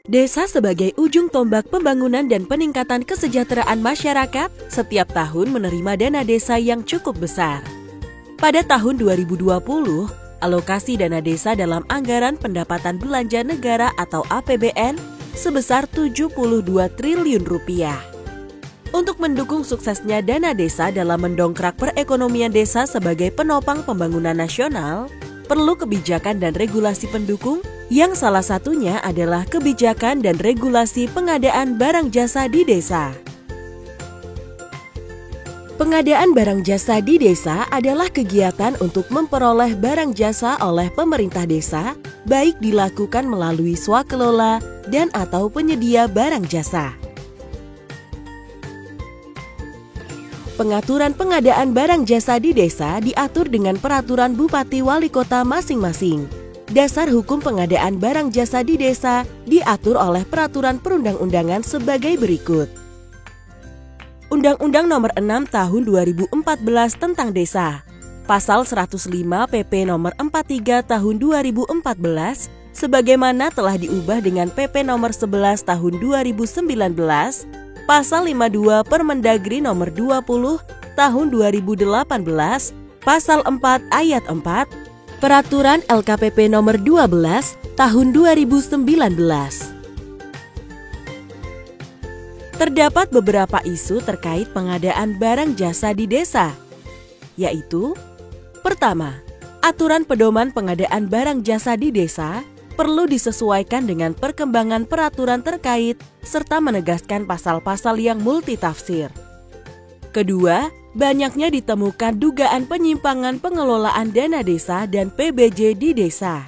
Desa sebagai ujung tombak pembangunan dan peningkatan kesejahteraan masyarakat setiap tahun menerima dana desa yang cukup besar. Pada tahun 2020, alokasi dana desa dalam anggaran pendapatan belanja negara atau APBN sebesar 72 triliun rupiah. Untuk mendukung suksesnya dana desa dalam mendongkrak perekonomian desa sebagai penopang pembangunan nasional, perlu kebijakan dan regulasi pendukung yang salah satunya adalah kebijakan dan regulasi pengadaan barang jasa di desa. Pengadaan barang jasa di desa adalah kegiatan untuk memperoleh barang jasa oleh pemerintah desa, baik dilakukan melalui swakelola dan atau penyedia barang jasa. Pengaturan pengadaan barang jasa di desa diatur dengan peraturan Bupati Wali Kota masing-masing. Dasar hukum pengadaan barang jasa di desa diatur oleh peraturan perundang-undangan sebagai berikut. Undang-Undang Nomor 6 Tahun 2014 tentang Desa, Pasal 105 PP Nomor 43 Tahun 2014, sebagaimana telah diubah dengan PP Nomor 11 Tahun 2019, Pasal 52 Permendagri Nomor 20 Tahun 2018, Pasal 4 Ayat 4, Peraturan LKPP Nomor 12 Tahun 2019. Terdapat beberapa isu terkait pengadaan barang jasa di desa, yaitu: pertama, aturan pedoman pengadaan barang jasa di desa perlu disesuaikan dengan perkembangan peraturan terkait serta menegaskan pasal-pasal yang multitafsir. Kedua, banyaknya ditemukan dugaan penyimpangan pengelolaan dana desa dan PBJ di desa.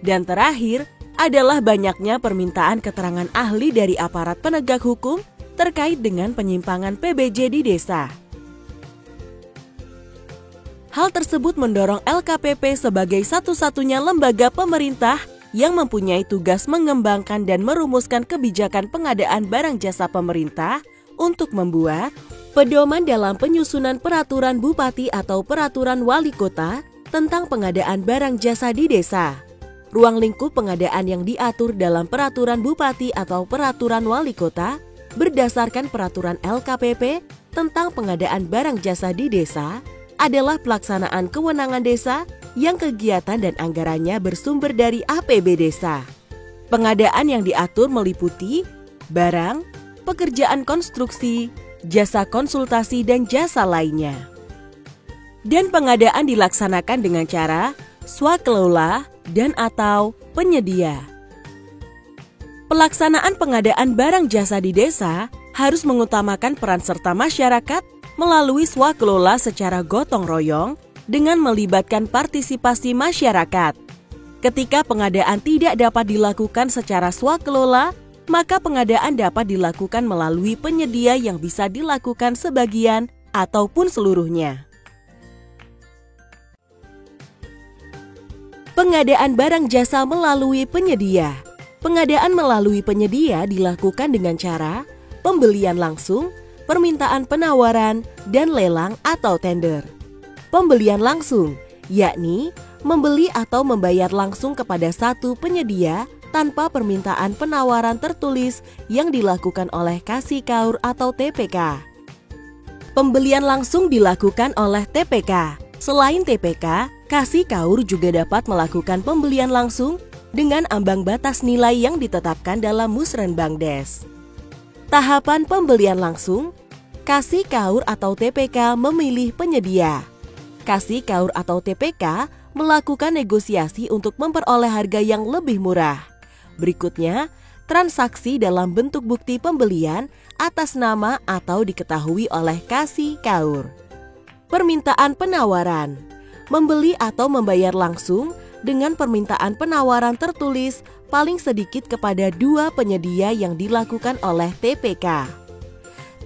Dan terakhir adalah banyaknya permintaan keterangan ahli dari aparat penegak hukum terkait dengan penyimpangan PBJ di desa. Hal tersebut mendorong LKPP sebagai satu-satunya lembaga pemerintah yang mempunyai tugas mengembangkan dan merumuskan kebijakan pengadaan barang jasa pemerintah untuk membuat pedoman dalam penyusunan peraturan bupati atau peraturan wali kota tentang pengadaan barang jasa di desa. Ruang lingkup pengadaan yang diatur dalam peraturan bupati atau peraturan wali kota berdasarkan peraturan LKPP tentang pengadaan barang jasa di desa adalah pelaksanaan kewenangan desa yang kegiatan dan anggarannya bersumber dari APB desa. Pengadaan yang diatur meliputi barang, pekerjaan konstruksi, jasa konsultasi, dan jasa lainnya. Dan pengadaan dilaksanakan dengan cara swakelola dan atau penyedia. Pelaksanaan pengadaan barang jasa di desa harus mengutamakan peran serta masyarakat melalui swakelola secara gotong royong dengan melibatkan partisipasi masyarakat. Ketika pengadaan tidak dapat dilakukan secara swakelola, maka pengadaan dapat dilakukan melalui penyedia yang bisa dilakukan sebagian ataupun seluruhnya. Pengadaan barang jasa melalui penyedia. Pengadaan melalui penyedia dilakukan dengan cara pembelian langsung, permintaan penawaran, dan lelang atau tender. Pembelian langsung, yakni membeli atau membayar langsung kepada satu penyedia tanpa permintaan penawaran tertulis yang dilakukan oleh kasih kaur atau TPK. Pembelian langsung dilakukan oleh TPK. Selain TPK, kasih kaur juga dapat melakukan pembelian langsung dengan ambang batas nilai yang ditetapkan dalam Musrenbangdes. Tahapan pembelian langsung, kasih kaur atau TPK memilih penyedia. Kasih kaur atau TPK melakukan negosiasi untuk memperoleh harga yang lebih murah. Berikutnya, transaksi dalam bentuk bukti pembelian atas nama atau diketahui oleh kasih kaur. Permintaan penawaran, membeli atau membayar langsung dengan permintaan penawaran tertulis paling sedikit kepada dua penyedia yang dilakukan oleh TPK.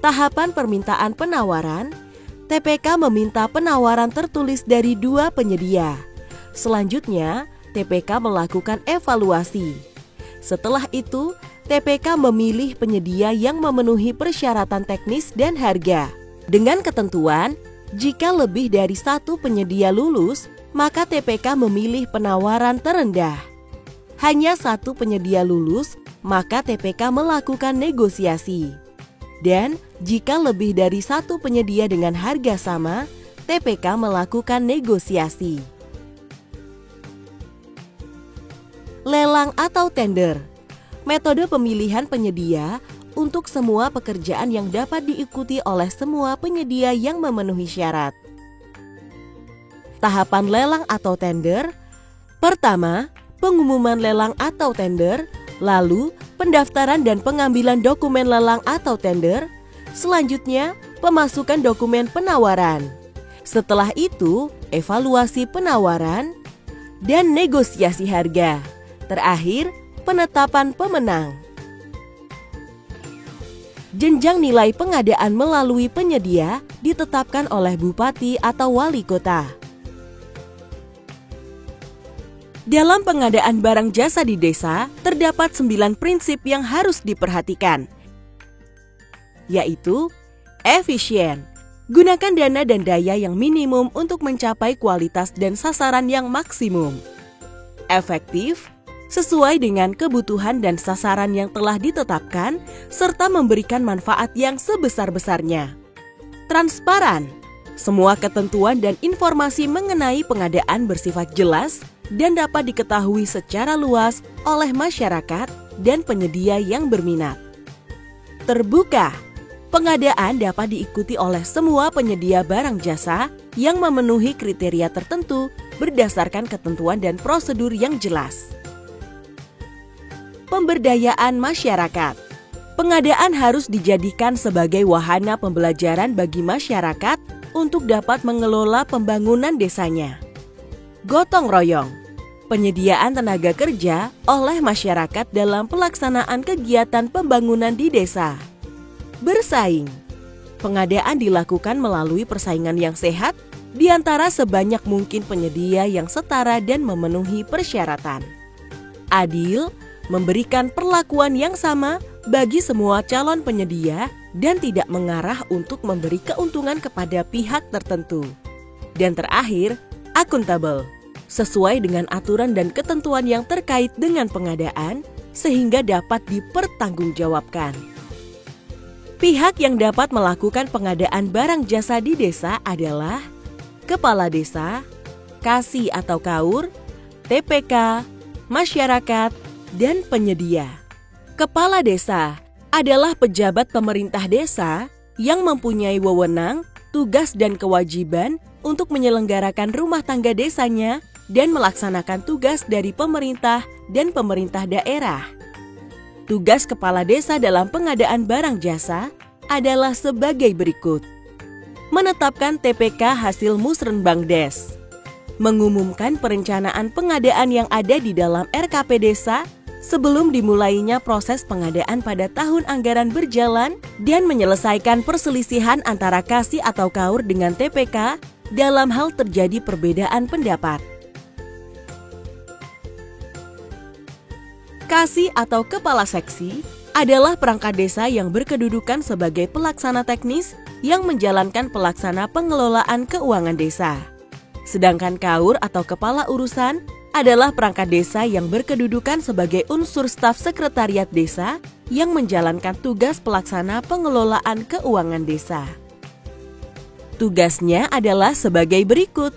Tahapan permintaan penawaran, TPK meminta penawaran tertulis dari dua penyedia. Selanjutnya, TPK melakukan evaluasi. Setelah itu, TPK memilih penyedia yang memenuhi persyaratan teknis dan harga. Dengan ketentuan, jika lebih dari satu penyedia lulus, maka TPK memilih penawaran terendah. Hanya satu penyedia lulus, maka TPK melakukan negosiasi. Dan jika lebih dari satu penyedia dengan harga sama, TPK melakukan negosiasi. Lelang atau tender. Metode pemilihan penyedia untuk semua pekerjaan yang dapat diikuti oleh semua penyedia yang memenuhi syarat. Tahapan lelang atau tender. Pertama, pengumuman lelang atau tender, lalu pendaftaran dan pengambilan dokumen lelang atau tender, selanjutnya pemasukan dokumen penawaran. Setelah itu, evaluasi penawaran dan negosiasi harga. Terakhir, penetapan pemenang. Jenjang nilai pengadaan melalui penyedia ditetapkan oleh bupati atau wali kota. Dalam pengadaan barang jasa di desa, terdapat 9 prinsip yang harus diperhatikan, yaitu efisien, gunakan dana dan daya yang minimum untuk mencapai kualitas dan sasaran yang maksimum. Efektif, sesuai dengan kebutuhan dan sasaran yang telah ditetapkan, serta memberikan manfaat yang sebesar-besarnya. Transparan, semua ketentuan dan informasi mengenai pengadaan bersifat jelas dan dapat diketahui secara luas oleh masyarakat dan penyedia yang berminat. Terbuka, pengadaan dapat diikuti oleh semua penyedia barang jasa yang memenuhi kriteria tertentu berdasarkan ketentuan dan prosedur yang jelas. Pemberdayaan masyarakat. Pengadaan harus dijadikan sebagai wahana pembelajaran bagi masyarakat untuk dapat mengelola pembangunan desanya. Gotong royong, penyediaan tenaga kerja oleh masyarakat dalam pelaksanaan kegiatan pembangunan di desa. Bersaing, pengadaan dilakukan melalui persaingan yang sehat di antara sebanyak mungkin penyedia yang setara dan memenuhi persyaratan. Adil, memberikan perlakuan yang sama bagi semua calon penyedia dan tidak mengarah untuk memberi keuntungan kepada pihak tertentu. Dan terakhir, akuntabel, sesuai dengan aturan dan ketentuan yang terkait dengan pengadaan sehingga dapat dipertanggungjawabkan. Pihak yang dapat melakukan pengadaan barang jasa di desa adalah Kepala Desa, Kasih atau Kaur, TPK, masyarakat, dan penyedia. Kepala Desa adalah pejabat pemerintah desa yang mempunyai wewenang, tugas dan kewajiban untuk menyelenggarakan rumah tangga desanya dan melaksanakan tugas dari pemerintah dan pemerintah daerah. Tugas kepala desa dalam pengadaan barang jasa adalah sebagai berikut. Menetapkan TPK hasil Musrenbangdes, mengumumkan perencanaan pengadaan yang ada di dalam RKP desa sebelum dimulainya proses pengadaan pada tahun anggaran berjalan dan menyelesaikan perselisihan antara Kasih atau Kaur dengan TPK dalam hal terjadi perbedaan pendapat. Kasih atau Kepala Seksi adalah perangkat desa yang berkedudukan sebagai pelaksana teknis yang menjalankan pelaksana pengelolaan keuangan desa. Sedangkan Kaur atau Kepala Urusan adalah perangkat desa yang berkedudukan sebagai unsur staf sekretariat desa yang menjalankan tugas pelaksana pengelolaan keuangan desa. Tugasnya adalah sebagai berikut: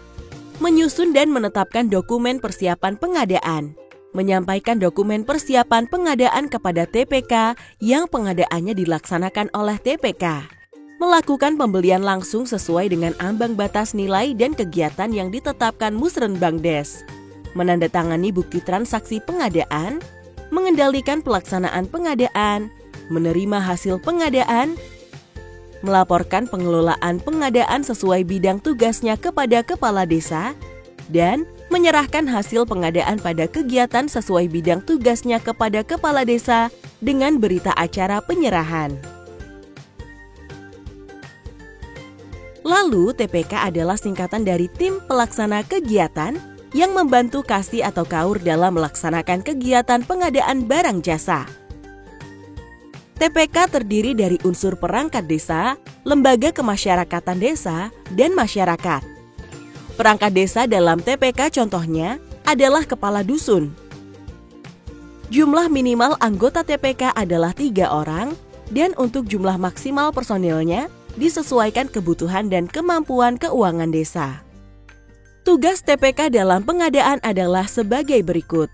menyusun dan menetapkan dokumen persiapan pengadaan, menyampaikan dokumen persiapan pengadaan kepada TPK yang pengadaannya dilaksanakan oleh TPK, melakukan pembelian langsung sesuai dengan ambang batas nilai dan kegiatan yang ditetapkan Musrenbangdes, menandatangani bukti transaksi pengadaan, mengendalikan pelaksanaan pengadaan, menerima hasil pengadaan, melaporkan pengelolaan pengadaan sesuai bidang tugasnya kepada kepala desa, dan menyerahkan hasil pengadaan pada kegiatan sesuai bidang tugasnya kepada kepala desa dengan berita acara penyerahan. Lalu, TPK adalah singkatan dari Tim Pelaksana Kegiatan yang membantu Kasih atau Kaur dalam melaksanakan kegiatan pengadaan barang jasa. TPK terdiri dari unsur perangkat desa, lembaga kemasyarakatan desa, dan masyarakat. Perangkat desa dalam TPK contohnya adalah kepala dusun, Jumlah minimal anggota TPK adalah 3 orang dan untuk jumlah maksimal personilnya disesuaikan kebutuhan dan kemampuan keuangan desa. Tugas TPK dalam pengadaan adalah sebagai berikut.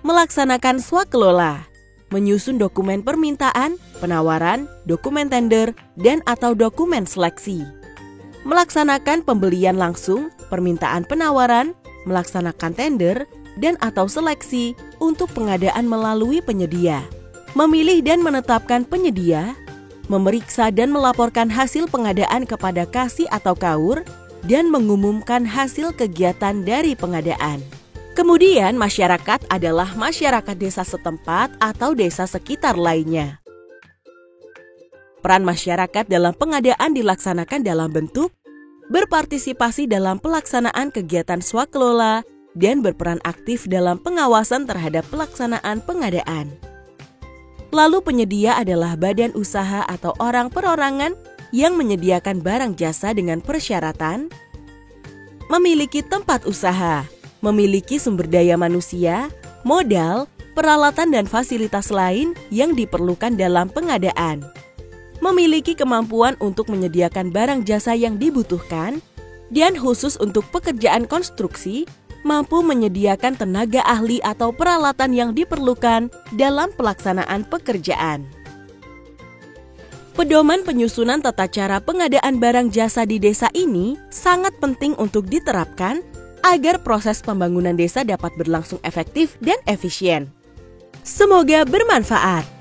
Melaksanakan swakelola, menyusun dokumen permintaan, penawaran, dokumen tender, dan atau dokumen seleksi. Melaksanakan pembelian langsung, permintaan penawaran, melaksanakan tender, dan atau seleksi untuk pengadaan melalui penyedia. Memilih dan menetapkan penyedia, memeriksa dan melaporkan hasil pengadaan kepada kasih atau KAUR, dan mengumumkan hasil kegiatan dari pengadaan. Kemudian masyarakat adalah masyarakat desa setempat atau desa sekitar lainnya. Peran masyarakat dalam pengadaan dilaksanakan dalam bentuk berpartisipasi dalam pelaksanaan kegiatan swakelola dan berperan aktif dalam pengawasan terhadap pelaksanaan pengadaan. Lalu penyedia adalah badan usaha atau orang perorangan yang menyediakan barang jasa dengan persyaratan memiliki tempat usaha, memiliki sumber daya manusia, modal, peralatan dan fasilitas lain yang diperlukan dalam pengadaan, memiliki kemampuan untuk menyediakan barang jasa yang dibutuhkan, dan khusus untuk pekerjaan konstruksi, mampu menyediakan tenaga ahli atau peralatan yang diperlukan dalam pelaksanaan pekerjaan. Pedoman penyusunan tata cara pengadaan barang jasa di desa ini sangat penting untuk diterapkan agar proses pembangunan desa dapat berlangsung efektif dan efisien. Semoga bermanfaat.